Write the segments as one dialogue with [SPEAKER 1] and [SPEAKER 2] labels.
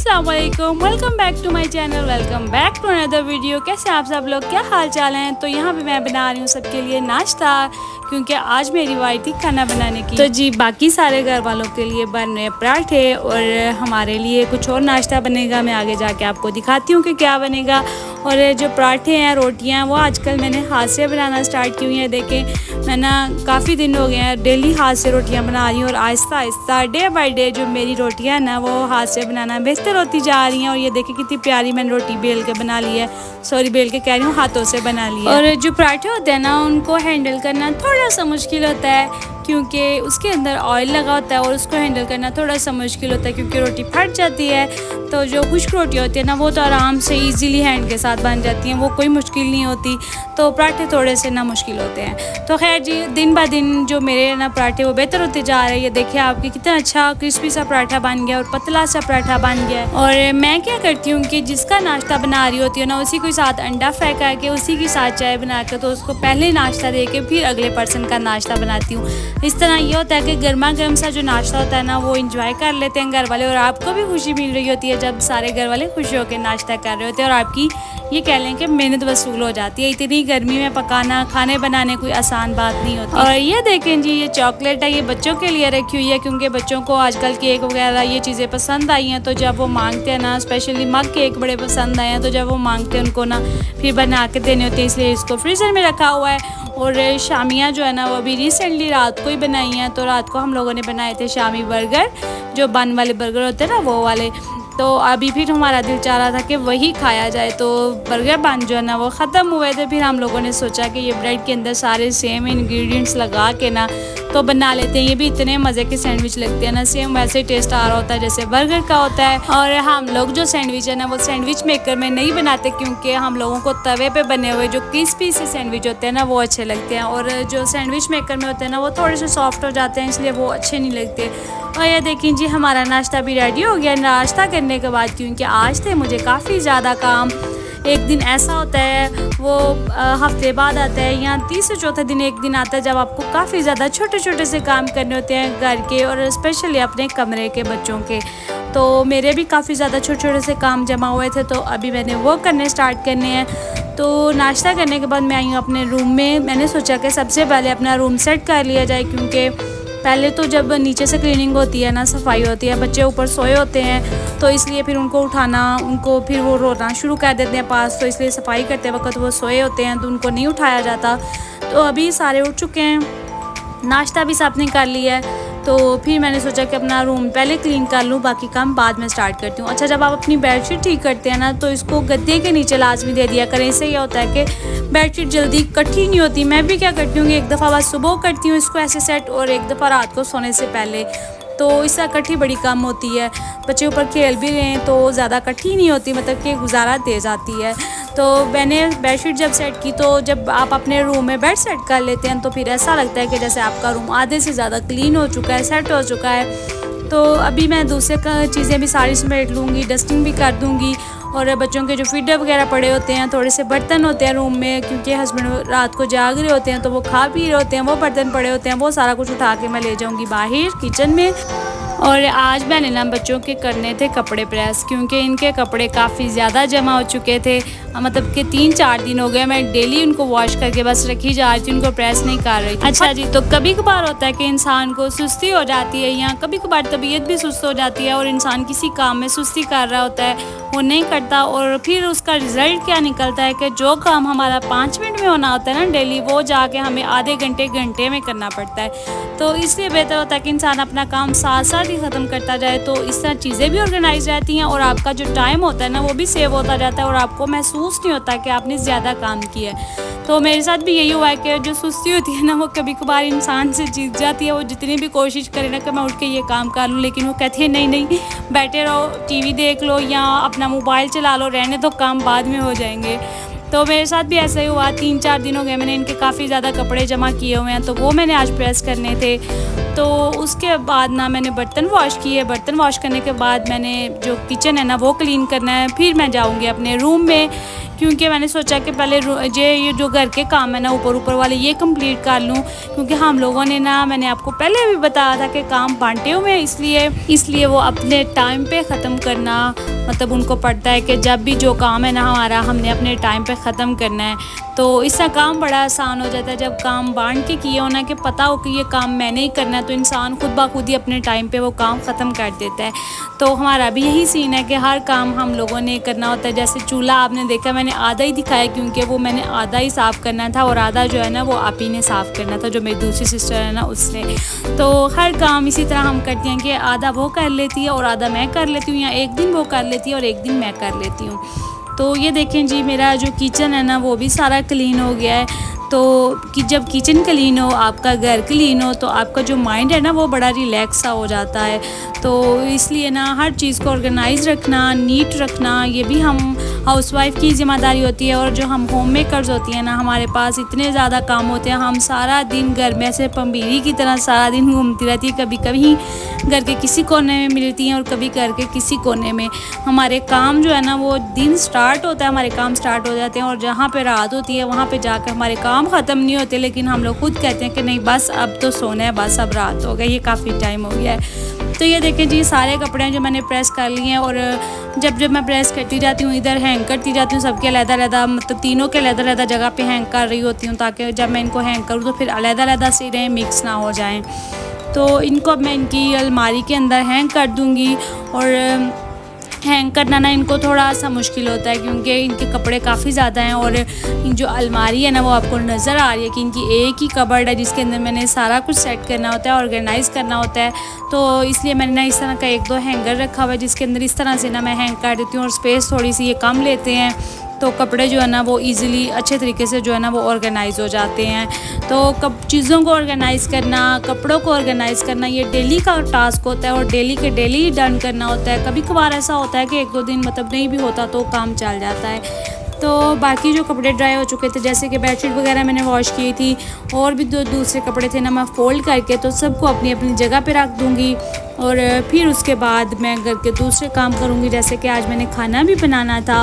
[SPEAKER 1] अस्सलाम वालेकुम, welcome back to my channel, welcome back to another video. कैसे आप सब लोग, क्या हाल चाल हैं। तो यहाँ पे मैं बना रही हूँ सबके लिए नाश्ता, क्योंकि आज मेरी वाइट थी खाना बनाने की। तो जी बाकी सारे घर वालों के लिए बन रहे पराठे और हमारे लिए कुछ और नाश्ता बनेगा। मैं आगे जाके आपको दिखाती हूँ कि क्या बनेगा। और जो पराठे हैं, रोटियाँ, वो आजकल मैंने हाथ से बनाना स्टार्ट की हुई हैं। देखें, मैं ना काफ़ी दिन हो गए हैं डेली हाथ से रोटियाँ बना रही हूँ और Aahista Aahista day by day जो मेरी रोटियाँ ना वो हाथ से बनाना बेहतर होती जा रही हैं। और ये देखें कितनी प्यारी मैंने रोटी बेल के बना ली है, सॉरी बेल के कह रही हूँ, हाथों से बना ली है। और जो पराठे होते हैं ना उनको हैंडल करना थोड़ा सा मुश्किल होता है, क्योंकि उसके अंदर ऑयल लगा होता है और उसको हैंडल करना थोड़ा सा मुश्किल होता है, क्योंकि रोटी फट जाती है। तो जो खुश्क रोटी होती है ना वो तो आराम से इजीली हैंड के साथ बन जाती हैं, वो कोई मुश्किल नहीं होती। तो पराठे थोड़े से ना मुश्किल होते हैं। तो खैर जी, दिन ब दिन जो मेरे ना पराठे वो बेहतर होते जा रहे हैं। ये देखिए आपके कितना अच्छा क्रिस्पी सा पराठा बन गया और पतला सा पराठा बन गया। और मैं क्या करती हूँ कि जिसका नाश्ता बना रही होती हूँ ना उसी के साथ अंडा फ्राई करके, उसी के साथ चाय बना के, तो उसको पहले नाश्ता दे के फिर अगले पर्सन का नाश्ता बनाती हूँ। इस तरह ये होता है कि गर्मा गर्म सा जो नाश्ता होता है ना वो इंजॉय कर लेते हैं घर वाले, और आपको भी खुशी मिल रही होती है जब सारे घर वाले खुश होकर नाश्ता कर रहे होते हैं। और आपकी ये कह लें कि मेहनत वसूल हो जाती है। इतनी गर्मी में पकाना, खाने बनाने कोई आसान बात नहीं होती। और ये देखें जी, ये चॉकलेट है, ये बच्चों के लिए रखी हुई है, क्योंकि बच्चों को आजकल केक वगैरह ये चीज़ें पसंद आई हैं। तो जब वो मांगते हैं ना, स्पेशली मग केक बड़े पसंद आए हैं, तो जब वो मांगते हैं उनको ना फिर बना के देने होते हैं, इसलिए इसको फ्रीज़र में रखा हुआ है। और शामियाँ जो है ना वो अभी रिसेंटली रात को ही बनाई हैं। तो रात को हम लोगों ने बनाए थे शामी बर्गर, जो बन वाले बर्गर होते हैं ना वो वाले। तो अभी फिर हमारा दिल चाह रहा था कि वही खाया जाए, तो बर्गर बन जो है ना वो ख़त्म हुए थे। फिर हम लोगों ने सोचा कि ये ब्रेड के अंदर सारे सेम इंग्रेडिएंट्स लगा के ना तो बना लेते हैं। ये भी इतने मज़े के सैंडविच लगते हैं ना, सेम वैसे ही टेस्ट आ रहा होता है जैसे बर्गर का होता है। और हम लोग जो सैंडविच है ना वो सैंडविच मेकर में नहीं बनाते, क्योंकि हम लोगों को तवे पे बने हुए जो क्रिस्पी से सैंडविच होते हैं ना वो अच्छे लगते हैं, और जो सैंडविच मेकर में होते हैं ना वो थोड़े से सॉफ्ट हो जाते हैं, इसलिए वो अच्छे नहीं लगते। और ये देखें जी, हमारा नाश्ता भी रेडी हो गया। नाश्ता करने के बाद, क्योंकि आज थे मुझे काफ़ी ज़्यादा काम, एक दिन ऐसा होता है वो हफ्ते बाद आता है, या तीसरे चौथे दिन एक दिन आता है जब आपको काफ़ी ज़्यादा छोटे छोटे से काम करने होते हैं घर के, और स्पेशली अपने कमरे के बच्चों के। तो मेरे भी काफ़ी ज़्यादा छोटे छोटे से काम जमा हुए थे, तो अभी मैंने वो करने स्टार्ट करने हैं। तो नाश्ता करने के बाद मैं आई हूँ अपने रूम में। मैंने सोचा कि सबसे पहले अपना रूम सेट कर लिया जाए, क्योंकि पहले तो जब नीचे से क्लीनिंग होती है ना, सफाई होती है, बच्चे ऊपर सोए होते हैं, तो इसलिए फिर उनको उठाना, उनको फिर वो रोना शुरू कर देते हैं पास, तो इसलिए सफाई करते वक्त वो सोए होते हैं तो उनको नहीं उठाया जाता। तो अभी सारे उठ चुके हैं, नाश्ता भी सबने कर लिया है। तो फिर मैंने सोचा कि अपना रूम पहले क्लीन कर लूँ, बाकी काम बाद में स्टार्ट करती हूँ। अच्छा, जब आप अपनी बेडशीट ठीक करते हैं ना तो इसको गद्दे के नीचे लाजमी दे दिया करें। इससे यह होता है कि बेडशीट जल्दी इकट्ठी नहीं होती। मैं भी क्या करती हूँ कि एक दफ़ा बस सुबह करती हूँ इसको ऐसे सेट, और एक दफ़ा रात को सोने से पहले, तो इससे इकट्ठी बड़ी कम होती है। बच्चे ऊपर खेल भी रहे हैं तो ज़्यादा इकट्ठी नहीं होती, मतलब कि गुजारा दे जाती है। तो मैंने बेडशीट जब सेट की, तो जब आप अपने रूम में बेड सेट कर लेते हैं तो फिर ऐसा लगता है कि जैसे आपका रूम आधे से ज़्यादा क्लीन हो चुका है, सेट हो चुका है। तो अभी मैं दूसरे चीज़ें भी सारी समेट लूँगी, डस्टिंग भी कर दूँगी। और बच्चों के जो फीडर वगैरह पड़े होते हैं, थोड़े से बर्तन होते हैं रूम में, क्योंकि हस्बैंड रात को जाग रहे होते हैं तो वो खा पी रहे होते हैं, वो बर्तन पड़े होते हैं, वो सारा कुछ उठा के मैं ले जाऊँगी बाहर किचन में। और आज मैंने ना बच्चों के करने थे कपड़े प्रेस, क्योंकि इनके कपड़े काफ़ी ज़्यादा जमा हो चुके थे। मतलब कि 3-4 दिन हो गए मैं डेली उनको वॉश करके बस रखी जा रही थी, उनको प्रेस नहीं कर रही थी। अच्छा जी, तो कभी कभार होता है कि इंसान को सुस्ती हो जाती है, या कभी कभार तबीयत भी सुस्त हो जाती है, और इंसान किसी काम में सुस्ती कर रहा होता है, वो नहीं करता, और फिर उसका रिज़ल्ट क्या निकलता है कि जो काम हमारा 5 मिनट में होना होता है ना डेली, वो जाके हमें आधे घंटे में करना पड़ता है। तो इसलिए बेहतर होता है कि इंसान अपना काम साथ साथ ही ख़त्म करता जाए, तो इस तरह चीज़ें भी ऑर्गेनाइज रहती हैं, और आपका जो टाइम होता है ना वो भी सेव होता जाता है, और आपको महसूस नहीं होता कि आपने ज़्यादा काम किया है। तो मेरे साथ भी यही हुआ है कि जो सुस्ती होती है ना वो कभी कभार इंसान से जीत जाती है। वो जितनी भी कोशिश करे ना कि मैं उठ के ये काम कर लूँ, लेकिन वो कहती है नहीं नहीं, बैठे रहो, टीवी देख लो या अपना मोबाइल चला लो, रहने दो, काम बाद में हो जाएंगे। तो मेरे साथ भी ऐसा ही हुआ। 3-4 दिन हो गए मैंने इनके काफ़ी ज़्यादा कपड़े जमा किए हुए हैं, तो वो मैंने आज प्रेस करने थे। तो उसके बाद ना मैंने बर्तन वॉश किए। बर्तन वॉश करने के बाद मैंने जो किचन है ना वो क्लीन करना है, फिर मैं जाऊंगी अपने रूम में, क्योंकि मैंने सोचा कि पहले ये जो घर के काम है ना ऊपर ऊपर वाले ये कंप्लीट कर लूँ, क्योंकि हम लोगों ने ना, मैंने आपको पहले भी बताया था कि काम बांटे हुए हैं, इसलिए वो अपने टाइम पे ख़त्म करना, मतलब उनको पड़ता है कि जब भी जो काम है ना हमारा, हमने अपने टाइम पे ख़त्म करना है। तो इसका काम बड़ा आसान हो जाता है जब काम बांट के किए होना, कि पता हो कि ये काम मैंने ही करना है, तो इंसान खुद ब खुद ही अपने टाइम पे वो काम ख़त्म कर देता है। तो हमारा भी यही सीन है कि हर काम हम लोगों ने करना होता है। जैसे चूल्हा आपने देखा, मैंने आधा ही दिखाया क्योंकि वो मैंने आधा ही साफ़ करना था और आधा जो है ना वो आप ही ने साफ़ करना था, जो मेरी दूसरी सिस्टर है ना उसने। तो हर काम इसी तरह हम करते हैं कि आधा वो कर लेती है और आधा मैं कर लेती हूँ, या एक दिन वो कर लेती है और एक दिन मैं कर लेती हूँ। तो ये देखें जी, मेरा जो किचन है ना वो भी सारा क्लीन हो गया है। तो कि जब किचन क्लीन हो, आपका घर क्लीन हो, तो आपका जो माइंड है ना वो बड़ा रिलैक्स सा हो जाता है। तो इसलिए ना हर चीज़ को ऑर्गेनाइज़ रखना, नीट रखना, ये भी हम हाउसवाइफ की ज़िम्मेदारी होती है। और जो हम होम मेकर्स होती हैं ना, हमारे पास इतने ज़्यादा काम होते हैं, हम सारा दिन घर में ऐसे पंबीरी की तरह सारा दिन घूमती रहती है। कभी कभी घर के किसी कोने में मिलती हैं और कभी घर के किसी कोने में। हमारे काम जो है ना वो दिन स्टार्ट होता है, हमारे काम स्टार्ट हो जाते हैं, और जहाँ पे रात होती है वहाँ पे जाकर हमारे काम ख़त्म नहीं होते, लेकिन हम लोग खुद कहते हैं कि नहीं बस अब तो सोना है, बस अब रात हो गई, ये काफ़ी टाइम हो गया है। तो ये देखें जी, सारे कपड़े हैं जो मैंने प्रेस कर लिए हैं, और जब मैं प्रेस करती जाती हूँ, इधर हैंग करती जाती हूँ, सबके अलग-अलग, मतलब तीनों के अलग-अलग जगह पे हैंग कर रही होती हूँ, ताकि जब मैं इनको हैंग करूँ तो फिर अलग-अलग से रहें, मिक्स ना हो जाएं। तो इनको अब मैं इनकी अलमारी के अंदर हैंग कर दूँगी। और हैंग करना ना इनको थोड़ा सा मुश्किल होता है क्योंकि इनके कपड़े काफ़ी ज़्यादा हैं, और जो अलमारी है ना वो आपको नज़र आ रही है कि इनकी एक ही कबर्ड है जिसके अंदर मैंने सारा कुछ सेट करना होता है, ऑर्गेनाइज़ करना होता है। तो इसलिए मैंने ना इस तरह का 1-2 हैंगर रखा हुआ है जिसके अंदर इस तरह से ना मैं हैंग कर देती हूँ, और स्पेस थोड़ी सी ये कम लेते हैं, तो कपड़े जो है ना वो इजीली अच्छे तरीके से जो है ना वो ऑर्गेनाइज़ हो जाते हैं। तो चीज़ों को ऑर्गेनाइज़ करना, कपड़ों को ऑर्गेनाइज़ करना, ये डेली का टास्क होता है, और डेली के डेली डन करना होता है। कभी कभार ऐसा होता है कि 1-2 दिन मतलब नहीं भी होता तो काम चल जाता है। तो बाकी जो कपड़े ड्राई हो चुके थे, जैसे कि बेडशीट वगैरह मैंने वॉश की थी, और भी दूसरे कपड़े थे ना, मैं फ़ोल्ड करके तो सबको अपनी अपनी जगह पे रख दूँगी। और फिर उसके बाद मैं घर के दूसरे काम करूँगी, जैसे कि आज मैंने खाना भी बनाना था,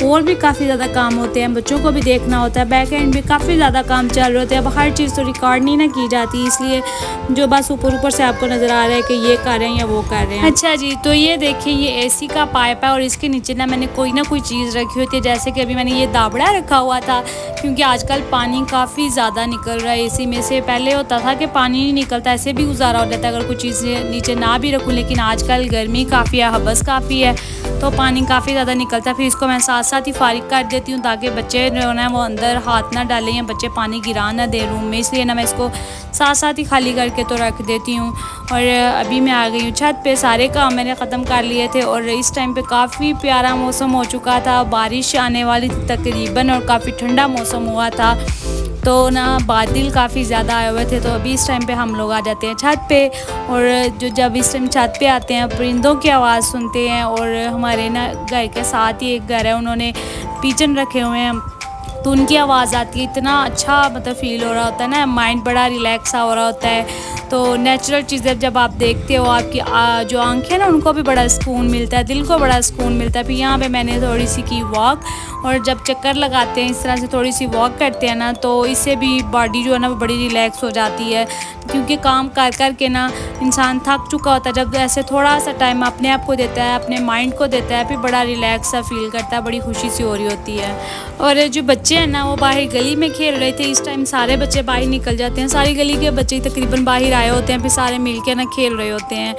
[SPEAKER 1] और भी काफ़ी ज़्यादा काम होते हैं, बच्चों को भी देखना होता है, बैक एंड भी काफ़ी ज़्यादा काम चल रहे होते हैं। अब हर चीज़ तो रिकॉर्ड नहीं ना की जाती, इसलिए जो बस ऊपर से आपको नज़र आ रहा है कि ये कर रहे हैं या वो कर रहे हैं। अच्छा जी, तो ये देखिए, ये एसी का पाइप है, और इसके नीचे ना मैंने कोई ना कोई चीज़ रखी होती है। जैसे कि अभी मैंने ये दाबड़ा रखा हुआ था, क्योंकि आजकल पानी काफ़ी ज़्यादा निकल रहा है एसी में से। पहले होता था कि पानी नहीं निकलता, ऐसे भी गुजारा हो जाता है अगर कुछ चीज़ें नीचे ना भी रखूँ, लेकिन आजकल गर्मी काफ़ी है, हबस काफ़ी है, तो पानी काफ़ी ज़्यादा निकलता है। फिर इसको मैं साथ साथ ही फारिग कर देती हूँ, ताकि बच्चे जो है वो अंदर हाथ ना डालें या बच्चे पानी गिरा ना दें रूम में, इसलिए ना मैं इसको साथ साथ ही खाली करके तो रख देती हूँ। और अभी मैं आ गई हूँ छत पे, सारे काम मैंने ख़त्म कर लिए थे, और इस टाइम पे काफ़ी प्यारा मौसम हो चुका था, बारिश आने वाली थी तकरीबन, और काफ़ी ठंडा मौसम हुआ था। तो ना बादल काफ़ी ज़्यादा आए हुए थे। तो अभी इस टाइम पे हम लोग आ जाते हैं छत पे, और जब इस टाइम छत पे आते हैं परिंदों की आवाज़ सुनते हैं। और हमारे ना घर के साथ ही एक घर है, उन्होंने पिजन रखे हुए हैं, तो उनकी आवाज़ आती है, इतना अच्छा मतलब फ़ील हो रहा होता है ना, माइंड बड़ा रिलैक्स सा हो रहा होता है। तो नेचुरल चीज़ें जब आप देखते हो, आपकी जो आंखें ना उनको भी बड़ा सुकून मिलता है, दिल को बड़ा सुकून मिलता है। फिर यहाँ पे मैंने थोड़ी सी की वॉक, और जब चक्कर लगाते हैं इस तरह से थोड़ी सी वॉक करते हैं ना, तो इससे भी बॉडी जो है ना वो बड़ी रिलैक्स हो जाती है, क्योंकि काम कर कर के ना इंसान थक चुका होता है। जब ऐसे थोड़ा सा टाइम अपने आप को देता है, अपने माइंड को देता है, फिर बड़ा रिलैक्स सा फील करता है, बड़ी खुशी सी हो रही होती है। और जो बच्चे हैं ना वो बाहर गली में खेल रहे थे, इस टाइम सारे बच्चे बाहर निकल जाते हैं, सारी गली के बच्चे तकरीबन बाहर आए होते हैं, फिर सारे मिल के ना खेल रहे होते हैं।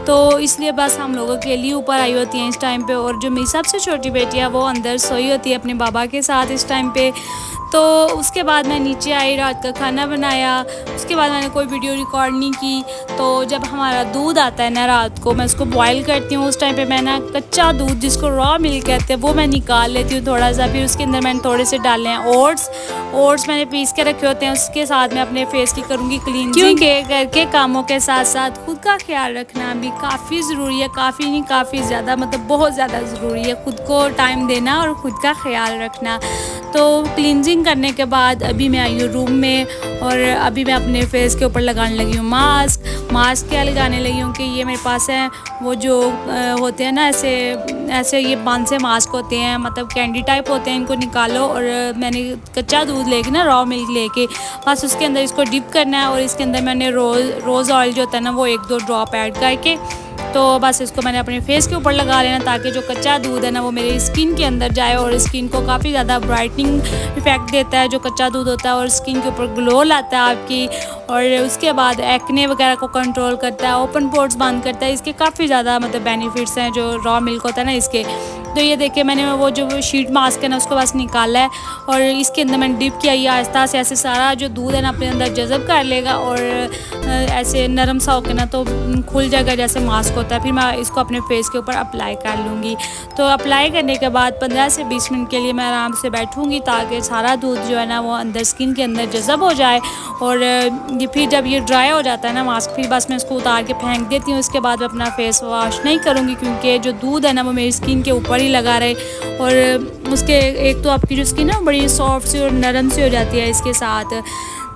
[SPEAKER 1] तो इसलिए बस हम लोगों के लिए ऊपर आई होती हैं इस टाइम पे। और जो मेरी सबसे छोटी बेटी है वो अंदर सोई होती है अपने बाबा के साथ इस टाइम पे। तो उसके बाद मैं नीचे आई, रात का खाना बनाया, उसके बाद मैंने कोई वीडियो रिकॉर्ड नहीं की। तो जब हमारा दूध आता है ना रात को, मैं उसको बॉईल करती हूँ, उस टाइम पे मैं ना कच्चा दूध जिसको रॉ मिल्क कहते हैं वो मैं निकाल लेती हूँ थोड़ा सा। फिर उसके अंदर मैंने थोड़े से डाले हैं ओट्स मैंने पीस के रखे होते हैं, उसके साथ मैं अपने फेस की करूँगी क्लीन, क्योंकि घर के कामों के साथ साथ खुद का ख्याल रखना भी काफ़ी ज़रूरी है। काफ़ी नहीं, काफ़ी ज़्यादा, मतलब बहुत ज़्यादा ज़रूरी है खुद को टाइम देना और ख़ुद का ख्याल रखना। तो क्लिनजिंग करने के बाद अभी मैं आई हूँ रूम में और अभी मैं अपने फेस के ऊपर लगाने लगी हूँ मास्क क्या लगाने लगी हूँ कि ये मेरे पास है वो जो होते हैं ना ऐसे ये 5 से मास्क होते हैं, मतलब कैंडी टाइप होते हैं। इनको निकालो और मैंने कच्चा दूध लेके ना रॉ मिल्क लेके बस उसके अंदर इसको डिप करना है और इसके अंदर मैंने रोज़ ऑयल जो होता है ना वो 1-2 ड्रॉप ऐड करके तो बस इसको मैंने अपने फेस के ऊपर लगा लेना ताकि जो कच्चा दूध है ना वो मेरी स्किन के अंदर जाए और स्किन को काफ़ी ज़्यादा ब्राइटनिंग इफेक्ट देता है जो कच्चा दूध होता है और स्किन के ऊपर ग्लो लाता है आपकी। और उसके बाद एक्ने वगैरह को कंट्रोल करता है, ओपन पोर्स बंद करता है। इसके काफ़ी ज़्यादा मतलब बेनिफिट्स हैं जो रॉ मिल्क होता है ना इसके। तो ये देखिए मैंने वो जो शीट मास्क है ना उसको बस निकाला है और इसके अंदर मैंने डिप किया। ये आहिस्ता से ऐसे सारा जो दूध है ना अपने अंदर जज़ब कर लेगा और ऐसे नरम सा होकर ना तो खुल जाएगा जैसे मास्क होता है। फिर मैं इसको अपने फेस के ऊपर अप्लाई कर लूँगी। तो अप्लाई करने के बाद 15 से 20 मिनट के लिए मैं आराम से बैठूँगी ताकि सारा दूध जो है ना वो अंदर स्किन के अंदर जज़ब हो जाए। और ये फिर जब ये ड्राई हो जाता है ना मास्क फिर बस मैं इसको उतार के फेंक देती हूँ। इसके बाद मैं अपना फेस वॉश नहीं करूँगी क्योंकि जो दूध है ना वो मेरी स्किन के ऊपर ही लगा रहे और उसके एक तो आपकी जो स्किन है बड़ी सॉफ्ट सी और नरम सी हो जाती है इसके साथ।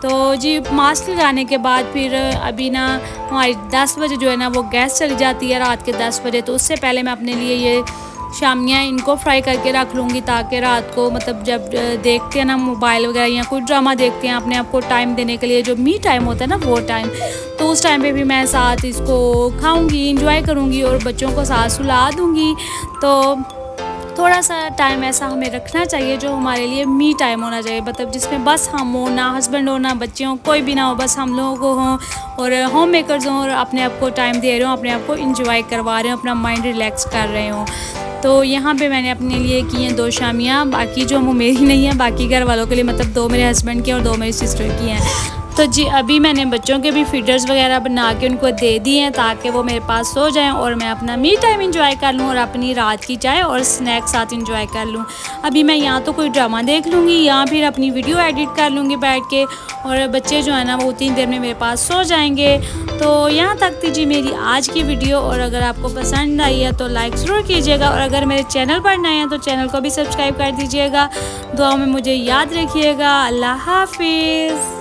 [SPEAKER 1] तो जी मास्क लगाने के बाद फिर अभी ना हमारी 10 बजे जो है ना वो गैस चली जाती है रात के 10 बजे। तो उससे पहले मैं अपने लिए ये शामियाँ इनको फ्राई करके रख लूँगी ताकि रात को मतलब जब देखते हैं ना मोबाइल वगैरह या कोई ड्रामा देखते हैं अपने आप को टाइम देने के लिए जो मी टाइम होता है ना वो टाइम, तो उस टाइम पे भी मैं साथ इसको खाऊंगी, इंजॉय करूँगी और बच्चों को साथ सुला दूँगी। तो थोड़ा सा टाइम ऐसा हमें रखना चाहिए जो हमारे लिए मी टाइम होना चाहिए, मतलब जिसमें बस हम हो, ना हस्बैंड हो ना बच्चे हों, कोई भी ना हो, बस हम लोगों को हों और होम मेकर्स हों और अपने आप को टाइम दे रहे हो, अपने आप को इंजॉय करवा रहे हो, अपना माइंड रिलैक्स कर रहे हो। तो यहाँ पे मैंने अपने लिए की हैं 2 शामियाँ, बाकी जो वो मेरी नहीं है, बाकी घर वालों के लिए मतलब 2 मेरे हस्बैंड की और 2 मेरी सिस्टर की हैं। तो जी अभी मैंने बच्चों के भी फीडर्स वगैरह बना के उनको दे दिए हैं ताकि वो मेरे पास सो जाएं और मैं अपना मी टाइम इंजॉय कर लूँ और अपनी रात की चाय और स्नैक साथ इंजॉय कर लूँ। अभी मैं यहाँ तो कोई ड्रामा देख लूँगी या फिर अपनी वीडियो एडिट कर लूँगी बैठ के और बच्चे जो है ना वो उतनी देर में मेरे पास सो जाएंगे। तो यहाँ तक थी जी मेरी आज की वीडियो और अगर आपको पसंद आई है तो लाइक ज़रूर कीजिएगा और अगर मेरे चैनल पर नए हैं तो चैनल को भी सब्सक्राइब कर दीजिएगा। दुआ में मुझे याद रखिएगा। अल्लाह हाफिज़।